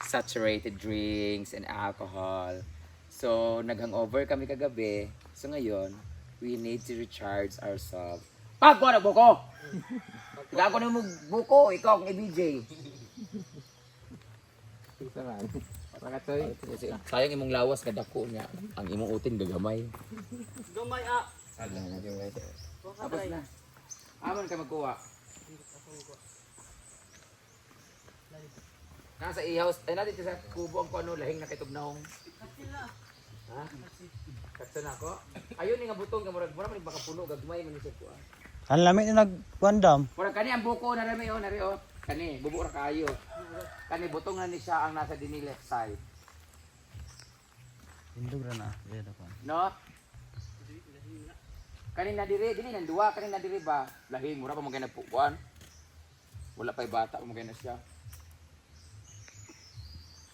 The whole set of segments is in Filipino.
saturated drinks and alcohol. So, nag-hangover kami kagabi. So, ngayon, we need to recharge ourselves. Pagko na buko! Gago na mo buko, ikaw ang EBJ. Sayang imong lawas na dako niya. Ang imong utin gagamay. Gamay ah. Tapos na. Aman ka magkuha. Nasa i-house, ay natin sa kubo ang kuano, lahing na kitugnaong. Ha? Katsa na ako? Ayun nga butong, murag man baka puno, gagmay man siya kuha. Ang lamig na nagkuandam. Murag kani ang buko na rami, nari o. Kani, bubo ra kayo. Kani butong na ni siya ang nasa dini left side. Indog ra na. No? Kani na diri, dili nang duwa, kani na diri ba? Lahing, mura pa mo kaya nagpukuan. Wala pa'y bata, mo kaya na siya.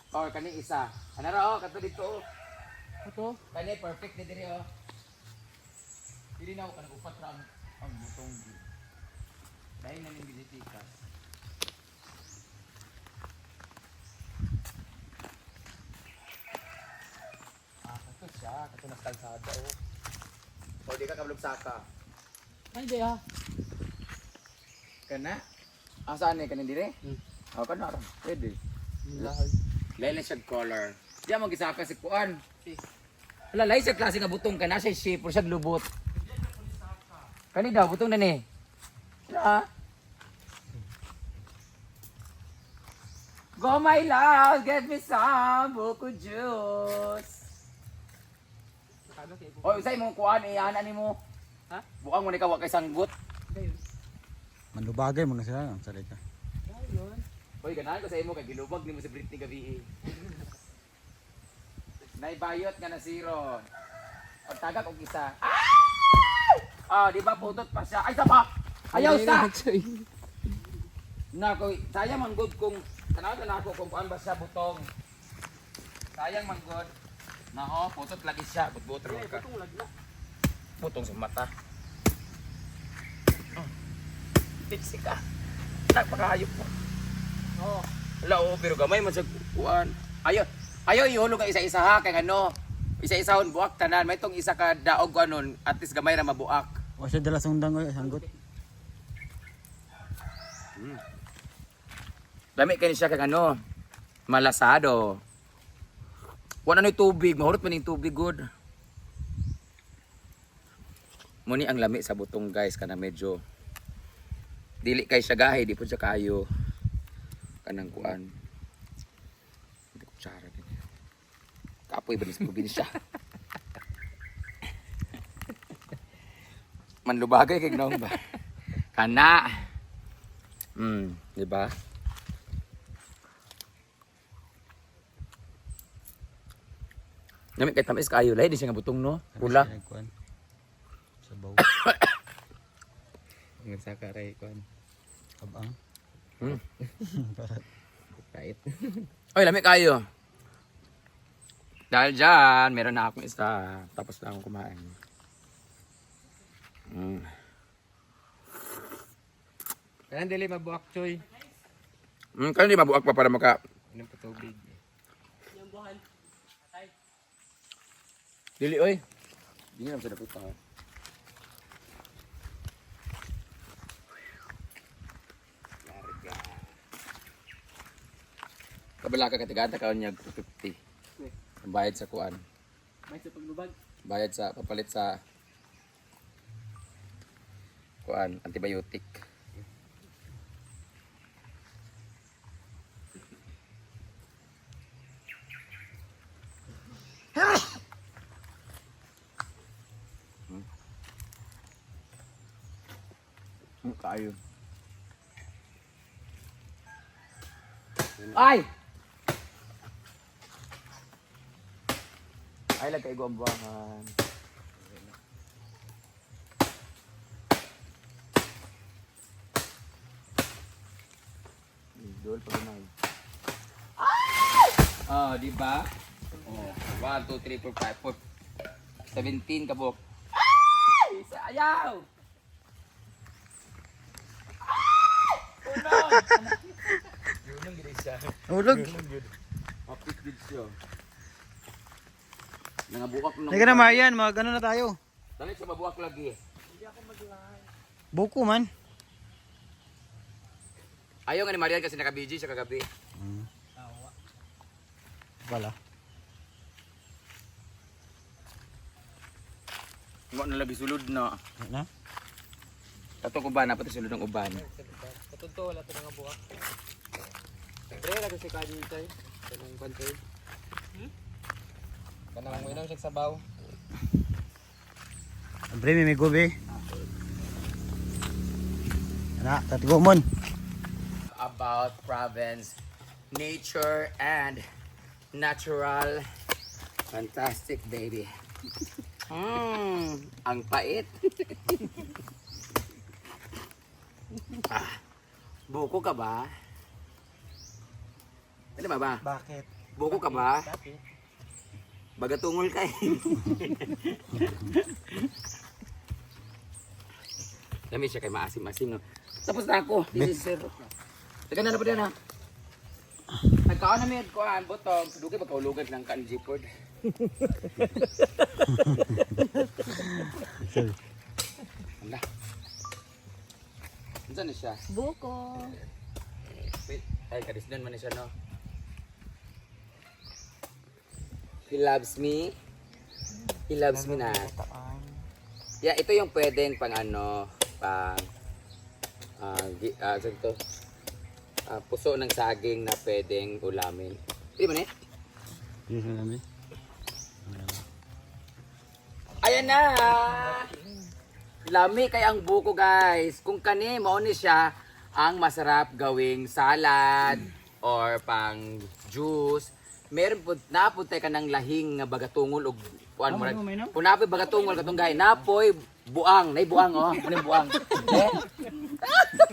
Or kani isa. Ano ra o, kato dito o. Ito? Kani perfect na diri o. Dili na ako, kanag-upat ra ang butong. Dahil na nang bilitikas. Kato siya, kato na kalsada o. O, di ka kablog saka. Ay di ah. Kana? Saan ni kanin dire? O, kana ra. Pwede. Lain siya color. Di mo gisaka si kuan. Wala lain siya klase nga butong kana siya shape or siya lubot. Kani daw butong na ni. Na. Go my love, get me some buko juice. Oy, usay mo kuan iyanan nimo. Ha? Buang mo ni ka wa kay sanggot. Manubagay mo na sila ang salita. Oy, ganahan ko sa imo kay ginubag nimo sa Britney gabi. Naibayot nga na zero. O tagak og isa. Ah, di ba putot pa siya. Ay, sapa! Ayaw sa! Nako, sayang man good kung tanaw na ako kung kuan ba siya butong. Sayang man good. Nako, putot lagi siya. But ka. Butong sa mata. Tiksi ka. Nagpakahayop po. Oh. Wala o, pero gamay man sa kuan. Ayaw ihulog ang isa-isa ha, kay ano. Isa-isahon buak tanan. May itong isa ka daog ko anon, at least gamay ra mabuak. O siya dala sundang ko sanggot. Dami kayo siya kay ano, malasado. Wala na yung tubig, mahurot man yung tubig good. Muni ang lami sa butong guys, kana medyo dili kay siya gahi, di po siya kayo kanang kuan. Hindi ko tsara ganyan. Kapoy ba sa probinsya? Manlubagay kay gnong ba? Kana. Di ba? Nami kay tamis kayo lay di siya nga butong no. Pula. Sabaw. Ang sakaray kuan. Abang. Kait. Oy, lami kayo. Dahil dyan, meron na akong isa. Tapos na akong kumain. Kaya dili mabuak choy. Kaya hindi mabuak pa para maka... Anong patubig? Yung buhan. Atay. Dili, oy. Hindi naman sa dapat pa. Larga. Kabala ka katigata ka niya 250. Ang bayad sa kuan. May sa paglubag. Bayad sa papalit sa kuan, antibiotic. Kayo. Ay! Ay, lagay ko ang buwangan. Idol pag umay. Ah, di ba? Oh, 1 2 3 4 5 4 17 kabok. Ay! Ayaw! Ay! Uno! Yun ang siya. Ulog. Hapit din siya. Nangabuak nung... Teka na Marian, mag ano na tayo. Dali siya mabuak lagi. Buko man. Ayaw nga ni Marian kasi naka-BG siya kagabi. Wala. Nga na labi sulod na. Na? Katong uban, pati sulod ng uban. Katunto, wala ito nga buwak. Pre, lagi si Kanye Chay. Kanang bantay. Kanang mo siya sa baw. Bre, may gobe. Ana, tatigo mon. About province, nature and natural. Fantastic, baby. Ang pait. Buko ka ba? Ano ba? Bakit? Buko ka ba? Bagatungol ka eh. Dami siya kay maasim-asim. No? Tapos na ako. This is zero. Teka na pa din ha. Nagkaon na may kuhaan, botong. Dugay pagkaulugan lang ka ang G-Pord. Wala. Saan na siya? Buko. Wait. Ay, kadisdan man na siya, no? He loves me. He loves me na. Yeah, ito yung pwedeng pang ano, pang puso ng saging na pwedeng ulamin. Pwede ba na eh? Yes, madami. Ayan na! Lami kay ang buko guys. Kung kani, mauni siya ang masarap gawing salad or pang juice. Meron po, napuntay ka ng lahing nga bagatungol o kuan mo. Punapoy bagatungol katong gahay. Napoy buang, nay buang oh. Ano yung buang? Eh?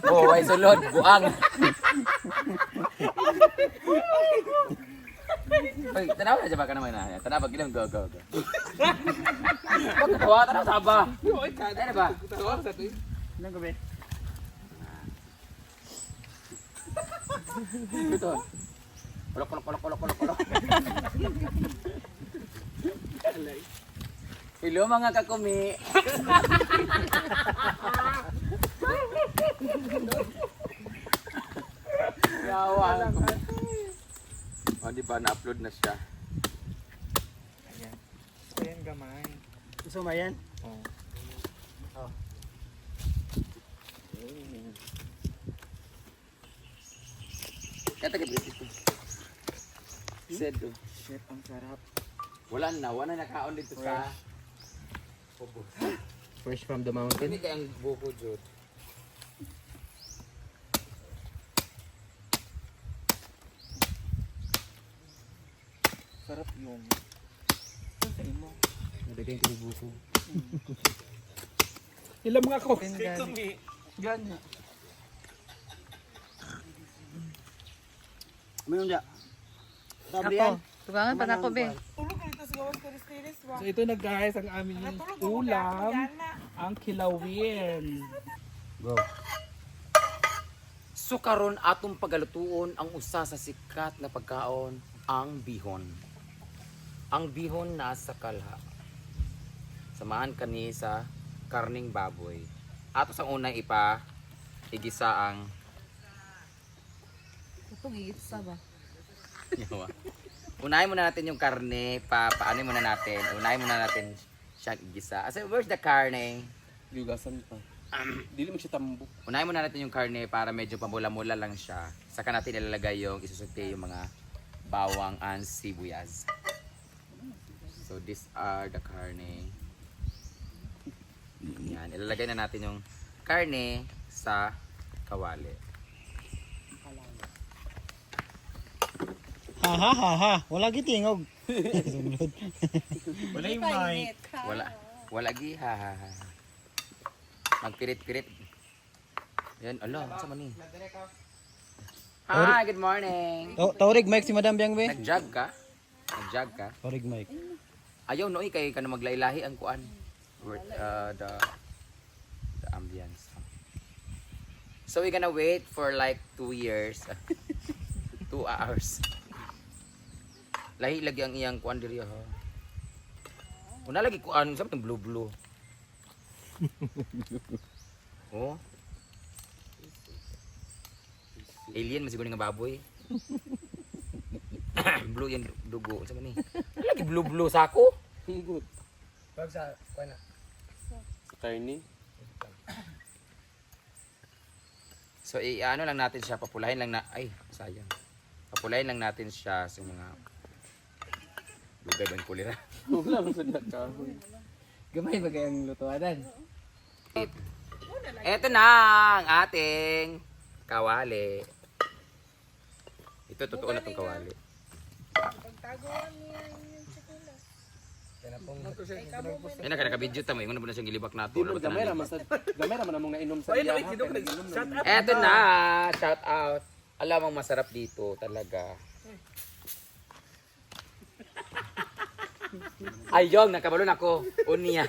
Oh, ay sulod, buang. Hoy, tanaw na siya ba ka naman na? Tanaw ba gilang go. Pagkatawa, tanaw saba. Ano ba? Tuwag sa tuwing. Ilang gabi? Ito. Kulok. Hello mga kakumi. Yawa. Oh, di ba na-upload na siya? Ayan gamay. Gusto mo yan? Kata ka dito. Sedo. Chef, ang sarap. Wala na nakaon dito sa Pobo. Fresh from the mountain. Hindi kayang buko jud. Sarap yung. Nabigay ko yung buko. Ilang mga ko. Ganya. Mayroon dyan. Ako. Tugangan pa na ako, be. So ito na guys ang aming ulam. Ang kilawin. Go. So karon atong pagalutuon ang usa sa sikat na pagkaon, ang bihon. Ang bihon nasa kalha. Samahan kani sa karning baboy. Ato sa unang igisa ang Ito, gigitsa ba? yawa. Unahin muna natin yung karne, paano muna natin. Unahin muna natin siyang igisa. Asa where's the karne? Yugasan pa. Dili mo siya tambok. Unahin muna natin yung karne para medyo pamula-mula lang siya. Saka natin ilalagay yung isusuti yung mga bawang and sibuyas. So these are the karne. Yan, ilalagay na natin yung karne sa kawali. Ha. Wala gitingog. Wala yung mic. Wala gi ha. Magpirit-pirit. Yan, ala, sa man ni? Hi, good morning. Taurig mic si Madam Biang be. Nag-jog ka? Taurig mic. Ayaw no kay kana maglailahi ang kuan. The ambience. So we're gonna wait for like 2 years. 2 2 hours. Lahi lagi ang iyang kuan diri ha. Una lagi kuan sa tong blue. Oh. Alien masig nga baboy. Blue yan dugo sa ni. Lagi blue sa ako. Good. Wag sa kuan na. Carney. So ano lang natin siya, papulahin lang na ay sayang. Papulahin lang natin siya sa mga lugay ban kulira. Wala mo sa kahoy. Gamay ba kayang lutuanan? Ito na ang ating kawali. Ito totoo na tong kawali. Ay nakaka-video ta mo, ingon na po na siyang gilibak nato. Di mo gamay ra man mo nga inom sa Ay, iya. nakikita ko Shut up. Eto na, shout out. Alam mo masarap dito talaga. Ayong, nakabalon ako. Unya.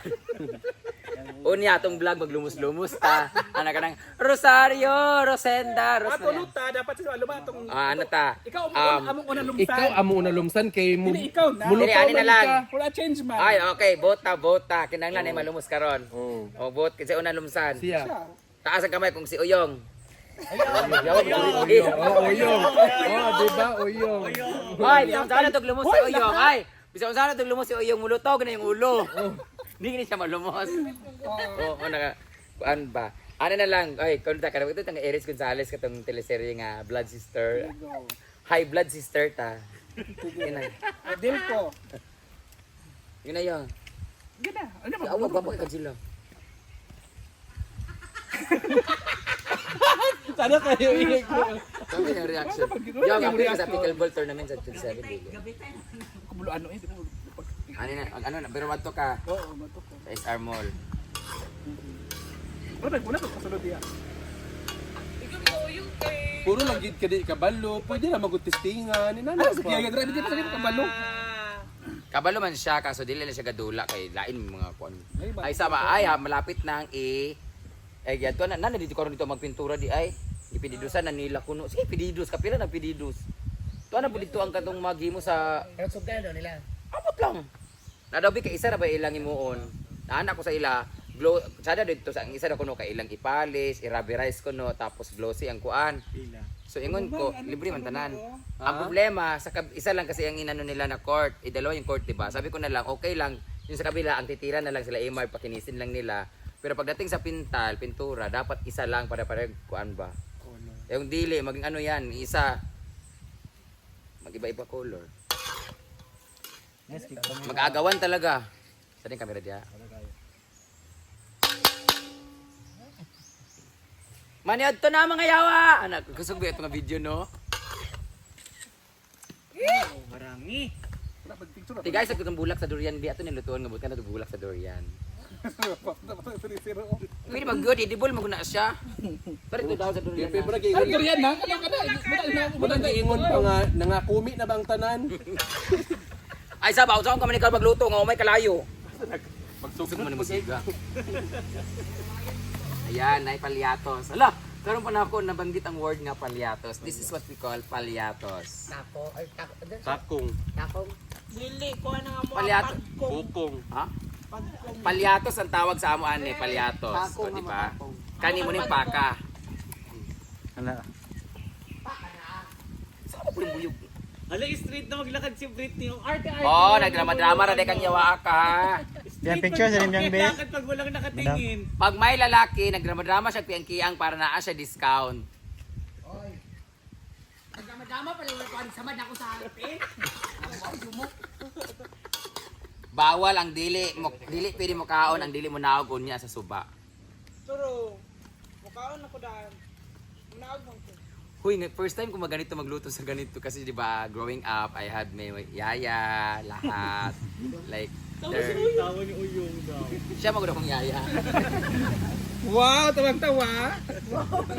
Unya, atong vlog maglumos-lumos ta. Ano ka nang, Rosario, Rosenda, Ato Rosenda. luta dapat sa lumatong. Ano ta? Ikaw among una lumsan. Ikaw amo una lumsan kay mo. Hindi ikaw na. Dili, ani na lang. Wala change man. Ay, okay, bota. Kinanglan ay malumos karon. O, bot, kasi una lumsan. Siya. Taas ang kamay kung si Uyong. Oh, uyong. Oh, di ba uyong? Ay, bisang sana itong lumos si Uyong. Ay, bisang sana itong lumos si Uyong. Mulutog na yung ulo. Hindi gini siya malumos. Oo, kuan ba? Ano na lang, ay, kunta ka na. Ito itong Eris Gonzalez katong teleserye nga, Blood Sister. High Blood Sister ta. Yun na. Deal ko. Yun na yun. Gina. Ano ba? Awag ba pa sila? Sana kayo inig ko. Sabi yung reaction. Yung ako sa pickleball tournament sa 27 Billy. Kumulo ano eh. Ano na, pero madto ka Oo, mato ko. sa SR Mall. Wala ko kasulod diya. Puro lang gid kadi kabalo. Pwede na magutestingan ni nana. Ano sa kaya dra dito sa kabalo. Kabalo man siya, kaso dili na siya gadula kay lain mga kuan. Ay sama ay ha, malapit nang ay gato na dito karon dito magpintura di ay. Ipididusan na nila kuno. Sige pididus kapila na pididus. Tuwa na po dito ang katong maghimo sa Pero sugdan daw nila. abot lang. Nadabi kay isa ra ba ilang imuon. Naanak ko sa ila glow sada dito sa ang isa na kuno kay ilang ipalis, iruberize kuno tapos glossy ang kuan. So ingon ko, libre man tanan. Ang problema sa isa lang kasi ang inano nila na court, idalawa yung court, di ba? Sabi ko na lang, okay lang. Yung sa kabila, ang titira na lang sila Amar, pakinisin lang nila. Pero pagdating sa pintura, dapat isa lang para kuan ba? Yung dili, maging ano yan, isa. Mag-iba-iba color. Mag-aagawan talaga. Saan yung camera diya? Maniad to na mga yawa! Anak, gusto ko ito nga video, no? Marami. Ti guys, ako itong bulak sa durian. Di ato nilutuan nga bukan na itong bulak sa durian. Pwede mag-good, edible maguna siya. Pero ito daw sa durian na. Ano durian na? Wala na ingon pa nga nangakumi na bang tanan? Ay, sabaw, saan ka man ikaw magluto nga umay kalayo? Pagsugod mo na musiga. Ayan, ay palyatos. Ala, karon pa na ako nabanggit ang word nga palyatos. This is what we call palyatos. Tako. Ay, tako. Takong, Takong. Dili ko na mo Palyatos. bukong. Ha? Palyatos ang tawag sa amo ani, palyatos. O, di ba? Kani mo ning paka. Ano? Saan po yung buyog? Ala, street na maglakad si Britney. Yung arte. Oh, nagdrama-drama ra day kang yawa ka. Yan picture sa Biang Be. Lakad pag walang nakatingin. Pag may lalaki, nagdrama-drama siya kiyang para naa siya discount. Nagdama pala wala ko samad ako sa harapin. Bawal ang dili pwede mo kaon ang dili mo naog unya sa suba. Pero, mukhaon ako daan. Munaog mo ko. Huy, first time ko maganito magluto sa ganito kasi 'di ba, growing up I had my yaya, lahat. Like Tawa ni Uyong daw. siya magud akong yaya. Wow, tawang-tawa.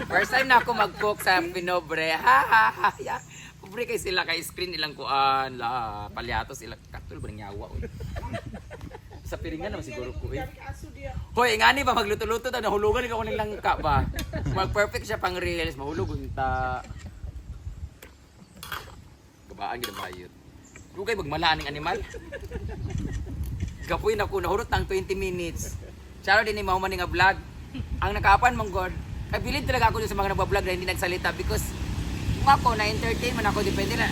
First time na ako mag-cook sa Pinobre. Ha ha ha. Ya. Pobre kay sila kay screen ilang kuan, la palyatos sila katul ba nyawa oy. Sa piringan naman siguro ko eh. Hoy, ngani ba magluto-luto ta nahulugan ikaw ning langka ba? Mag perfect siya pang reels, mahulog unta. babaan ginabayot. Dugay magmala ning animal. Gapoy na ko nahurot ng 20 minutes. Charo din ni mao man nga vlog. Ang nakaapan mong god. Kay bilid talaga ako dun sa mga nagba-vlog na hindi nagsalita because kung ako na-entertain man ako depende na.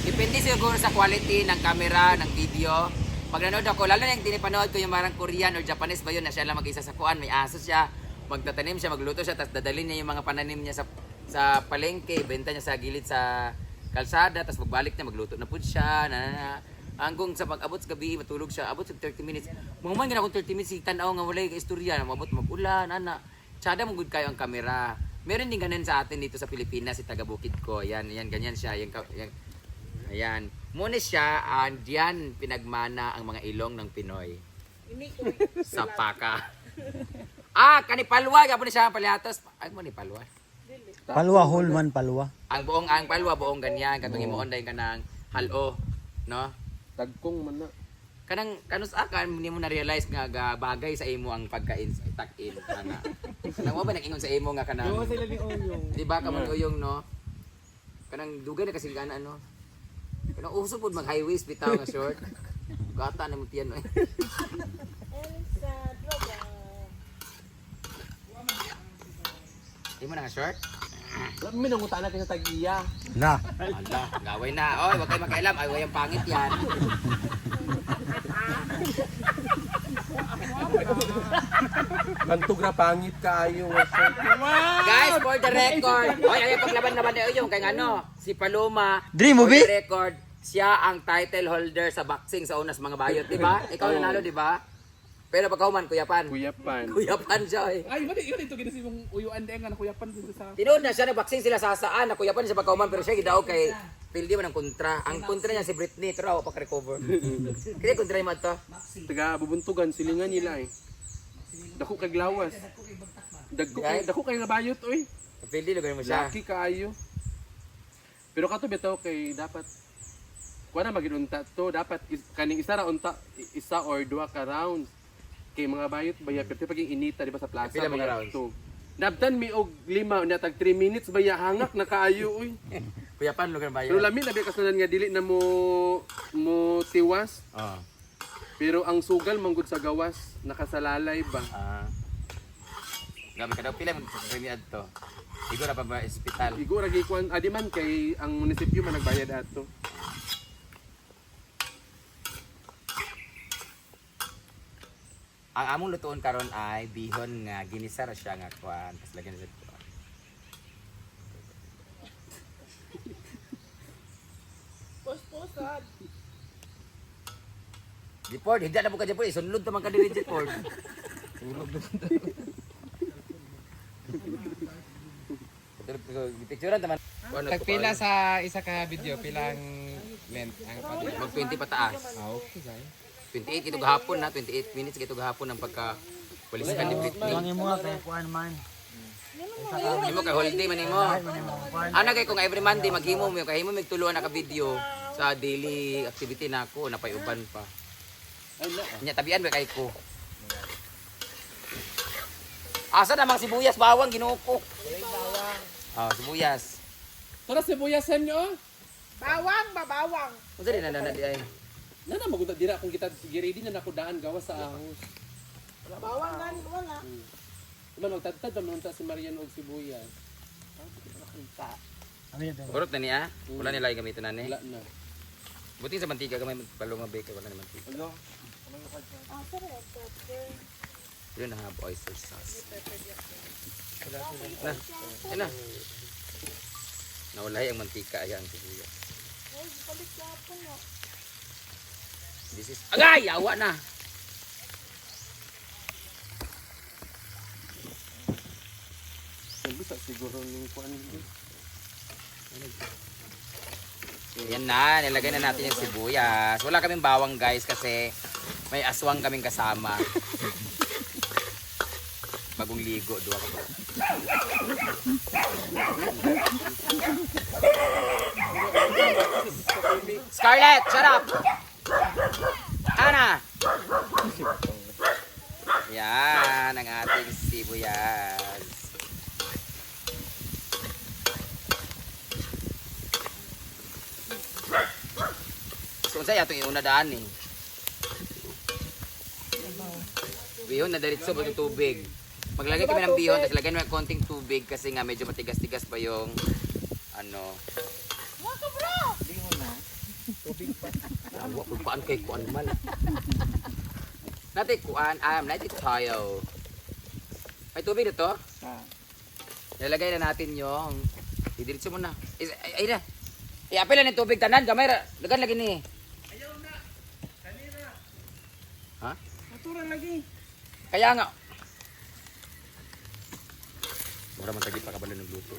Depende siguro sa quality ng camera, ng video. Pag nanood ako, lalo na yung tinipanood ko yung marang Korean or Japanese ba yun na siya lang mag-isa sa kuan, may aso siya, magtatanim siya, magluto siya, tapos dadalhin niya yung mga pananim niya sa palengke, benta niya sa gilid sa kalsada, tapos magbalik niya, magluto na po siya, hanggang sa pag-abot sa gabi, matulog siya, abot sa 30 minutes. Mga man akong 30 minutes, tanaw nga wala yung istorya, mabot mag-ulan, tsada mong good kayo ang kamera. Meron din ganun sa atin dito sa Pilipinas, si taga Bukid ko, yan, ganyan siya, ayan. Muna siya, diyan pinagmana ang mga ilong ng Pinoy. Sa Paka. Kanipalwa, gabo na siya ang paliatos. Ay mo ni Palwa. Palwa, whole man, palwa. Ang palwa, buong ganyan. Katong imoon dahil ka ng halo. No? Tagkong man na. Kanus akan, hindi mo na-realize nga bagay sa imo ang pagkain, itak-in. Kanang mo ba nag-ingon sa imo nga kanang... Yung sila ni Oyong. Di ba ka mag-uyong, no? Kanang dugay na kasi gana, ano? Kanang uso po mag-highways, bitaw nga short. Gata na mo tiyan, eh. Di mo na nga short? May nanguta na kayo sa tag-iya. Na. Ala, gaway na. Oy, wag kayo makailam. Ay, wayang pangit yan. Bantog na pangit kaayo nga sir. Guys, for the record. Oy, ayaw paglaban-laban na yung kay ano, si Paloma. Dream For movie? the record, siya ang title holder sa boxing sa unas mga bayot, di ba? Ikaw nanalo, di ba? Pero pagkauman, kuyapan. Kuyapan. Kuyapan siya, eh. Ay, mali, yun ito ginasi mong uyuan din nga nakuyapan dito sa... Tinood na siya, nag-boxing sila sa saan, nakuyapan siya pagkauman, pero siya gidaog kay pildi man ang kontra. Ang kontra niya si Britney, pero ako pa recover. Kaya kontra niya to. Taga bubuntugan silingan nila eh. Dako kay glawas. Dako kay nabayot oy. Pildi lugar mo siya. Laki kaayo. Pero kato bitaw kay dapat kuha na magidunta to, dapat kaning isa ra unta, isa or duha ka rounds. Kay mga bayot baya pero pag inita di ba sa plaza Pila mga baya rounds? to. Nabtan mi og 5 na tag 3 minutes baya hangak na kaayo oy. Kuyapan lugar Pero bayot. lami na biya kasalan nga dili na mo tiwas. Oh. Pero ang sugal manggod sa gawas nakasalalay ba. Gabi ka daw, pila mo sa premiad to. Siguro pa ba ospital? Igo ra gikuan adi man kay ang munisipyo man nagbayad ato. Ang among lutuon karon ay bihon nga ginisar siya nga kuan, tas lagyan sa kuan. Puspusan. Dipord, hindi na po ka Dipord, isunlod to man ka diri Dipord. Sulog na to. Picturean taman. Tagpila sa isa ka video, pilang length ang pag Mag 20 pataas. okay, guys. 28 ito gahapon na, 28 minutes ito gahapon ang pagka walisikan ni Britney. Tuwangin mo nga kay kuan man. Imo kay holiday man imo. Ana kay kung every Monday maghimo mo kay himo magtuluan na ka video sa daily activity nako napay uban pa. Nya tabian ba kay ko. Asa namang sibuyas bawang Ginoo ko. Sibuyas. Tara sibuyasan nyo. Bawang, babawang. Unsa din na di ay. Nana magunda dira kung kita giredi na nakudaan gawas sa ahos. Bawang gani wala. Iman magtadtad man unta si Marian og sibuyas. Ano yun? Urot na niya. Wala nila ay gamiton na ni. Wala na. Buti sa mantika gamay palunga bake wala na mantika. Yun na have oyster sauce. Na. Nawalay ang mantika ayan ang sibuyas. This is agay awa na. Bisa siguro ning kuan dito. Yan na, nilagay na natin yung sibuyas. Wala kaming bawang guys kasi may aswang kaming kasama. Bagong ligo, duwa ka ba? Scarlett, shut up! Ana! Yan ang ating sibuyas. Unsay atong iuna daan eh. Bihon na diretso ba itong tubig. Maglagay kami ng bihon, tapos lagyan mo ng konting tubig kasi nga medyo matigas-tigas pa yung ano. Bihon na. Tubig pa. Awa ko kuan kay kuan mal. Natin kuan, natin tayo. May tubig dito? Nilagay na natin yung didiretso mo na. Ay na. Iapil na ng tubig tanan, gamay ra. Dagan lagi ni. Ayaw na. Kanina. Ha? Maturan lagi. Kaya nga. Mura man tagi pa kabalo ng luto.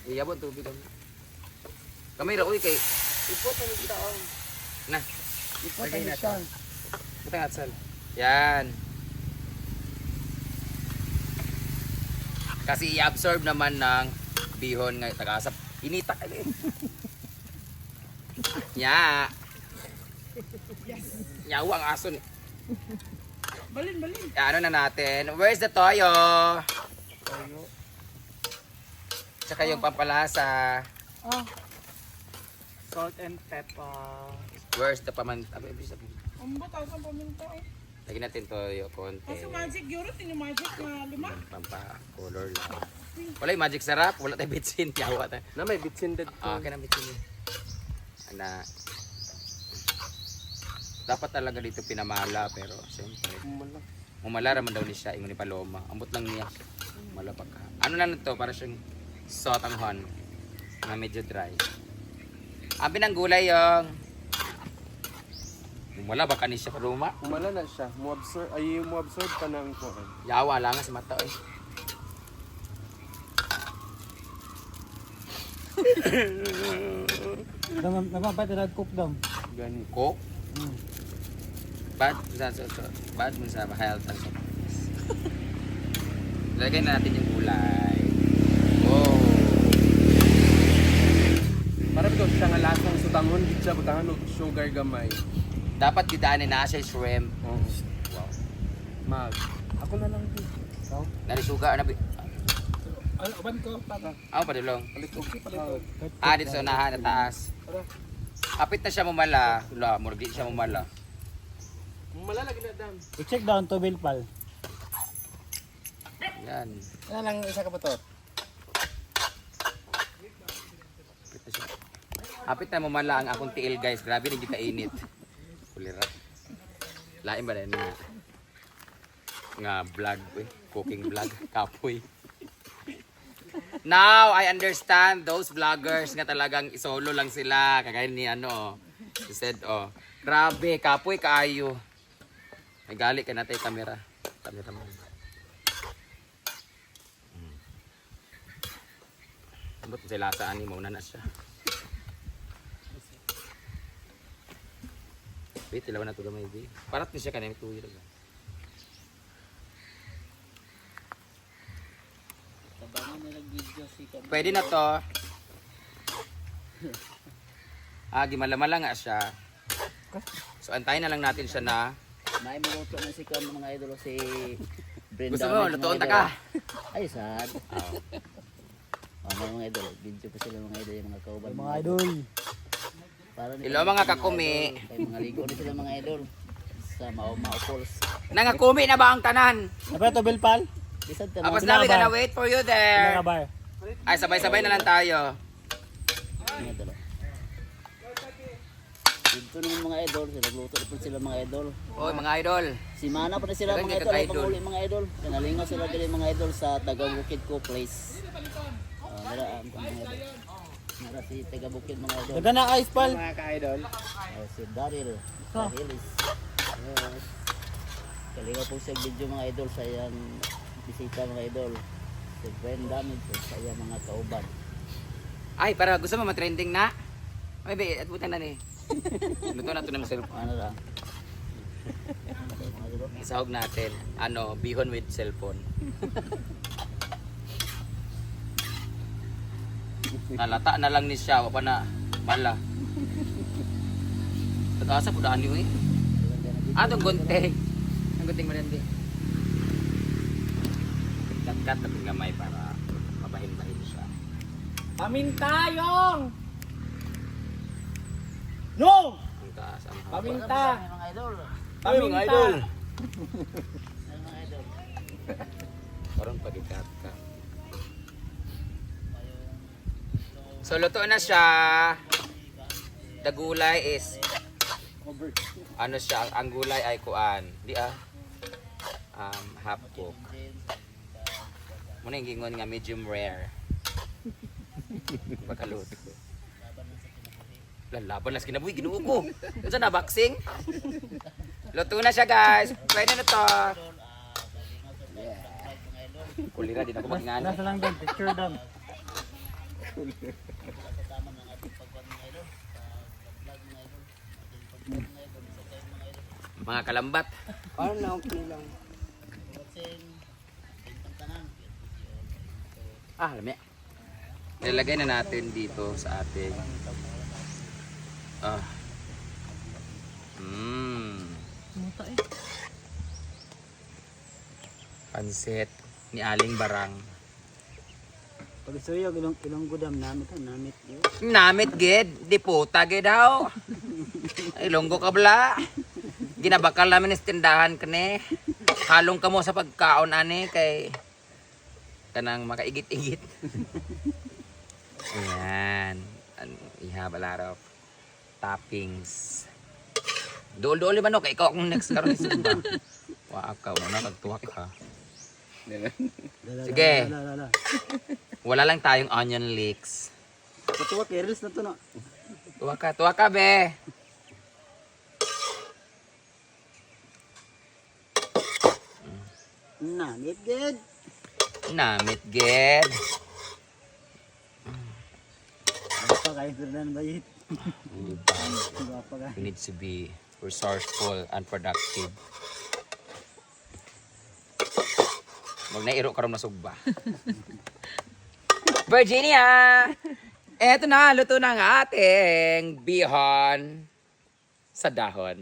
Iyabon tubig ang. Gamay ra uy kay Ipot na nito. na. Ipot na nito. Butang atsal. Yan. Kasi i-absorb naman ng bihon nga tagasap. Inita ka eh. Ya. Nyawa ang aso ni. Balin. Ano na natin? Where's the toyo? Tsaka yung pampalasa. Salt and pepper. Where's the paman... Abi, sabi. Ambot ang paminta eh. Lagyan natin toyo, konti. Kasi magic yun, yung magic na luma. Pampa-color lang. Wala yung magic sarap. Wala tayo bitsin. Yawa tayo. Na may bitsin dito. Kaya na bitsin. Ana. Dapat talaga dito pinamala pero siyempre. Mumala raman daw ni siya. Ingon ni Paloma. Ambot lang niya. Mala pa ka. Ano na to? Para siyang sotanghon. Na medyo dry. Abi ng gulay yung wala ba kanis siya Paloma? Umala na siya. Mo-absorb pa ng kuan. Yawa lang nga sa mata eh. Nagpapait na cook daw. Gani. Coke? Bad bad mo sa health and lagay na natin yung gulay. Oh. Para bitaw siya nga lasang sutangon gid siya butangan og sugar gamay. Dapat gidaanin na siya shrimp. Oo. Wow. Mag. Ako na lang din. Narisuga na Ano, aban ko, para. Ako pa dulong. Palit og palito. Dito sa unahan na taas. Kapit na siya mumala. Wala, murag di siya mumala. Umala lagi na dam. I-check down to Bilpal. Yan. Ano lang isa ka ba to? Kapit na siya. Kapit na mumala ang akong tiil guys. Grabe rin yung kainit. Kulirat. Lain ba rin nga vlog eh. Cooking vlog. Kapoy. Now, I understand those vloggers nga talagang isolo lang sila. Kagaya ni ano, he said, oh, grabe, kapoy kaayo. May gali ka natin kamera. Kamera mo. Ambot sila sa ani, mauna na siya. Wait, ilawan na ito gamay, babe. Parat ni siya kanina, tuwi lang. Pwede na to. Gimala-mala nga siya. So antayin na lang natin siya na. May maluto na si Kam mga idol si Brenda. Gusto mo, lutoon ta ka. Ay sad. Mga idol, video pa sila mga idol yung mga kauban. Mga idol. Para Hello mga kakumi. Kay mga ligo ni sila mga idol sa Mao Falls. Nangakumi na ba ang tanan? Apa to Bilpal? Bisan ta Tapos mga na, we gonna wait for you there. Bar. Ay, sabay-sabay na lang tayo. idol. Dito naman mga idol, nagluto pa sila mga idol. Hoy mga idol. Si Mana pa na sila Dagan mga kay idol, ka-idol. panguli mga idol. Kanalingaw sila dili mga idol sa Tagabukid ko place. Naraan ko mga idol. Nara si Tagabukid mga idol. Daga na ice pal. Mga ka-idol. Si Daryl. Darylis. Yes. Kalingaw po sa video mga idol sa iyang bisita mga idol. Si Brenda Damage sa iyang mga kauban. Ay, para gusto mo matrending na? Ay, be, at buta na ni. Luto na ito ng cellphone. Ano ra? Isahog natin. Ano, bihon with cellphone. Nalata na lang ni siya. Wapa na. Mala. Tagasa po daan niyo eh. Itong gunting. Ang gunting mo rin di. Kat-kat na gamay para mabahin-bahin siya. Pamintayong! No! Ang taas ang haba. Paminta! Mga idol. Paminta! Parang padikat ka. So luto na siya. The gulay is ano siya, ang gulay ay kuan. Half cook. Muna yung gingon nga medium rare. Pagkaluto. Lalaban las kinabuhi, ginuo ko. Ano na, boxing? Luto na siya guys. Pwede na to. Kulira din ako magingani. Nasa lang doon, picture doon. Mga kalambat. Parang na okay lang. Lami. Nilagay na natin dito sa ating Muta eh. pansit ni Aling Barang. Pag suyog, ilong gudam, namit yun. Namit gid, di puta gid daw. Ilonggo ka bala. Ginabakal namin is tindahan kani. Halong ka mo sa pagkaon ani kay kanang makaigit-igit. Ayan. We have a lot of toppings. Dool-dool man no kay ikaw akong next karon ni Sumba. Wa ka una nagtuwak ka. Sige. Wala lang tayong onion leeks. Patuwa kay Reels na to no. Tuwa ka be. Namit good. Namit gid. Apa kayo Ferdinand Bayit? Apa ka? You need to be resourceful and productive. Wag na iro karon masugba. Virginia! Eto na, luto na ang ating bihon sa dahon.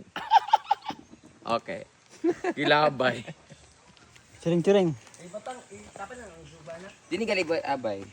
Okay. Gilabay. Churing-churing. Dini gali abay.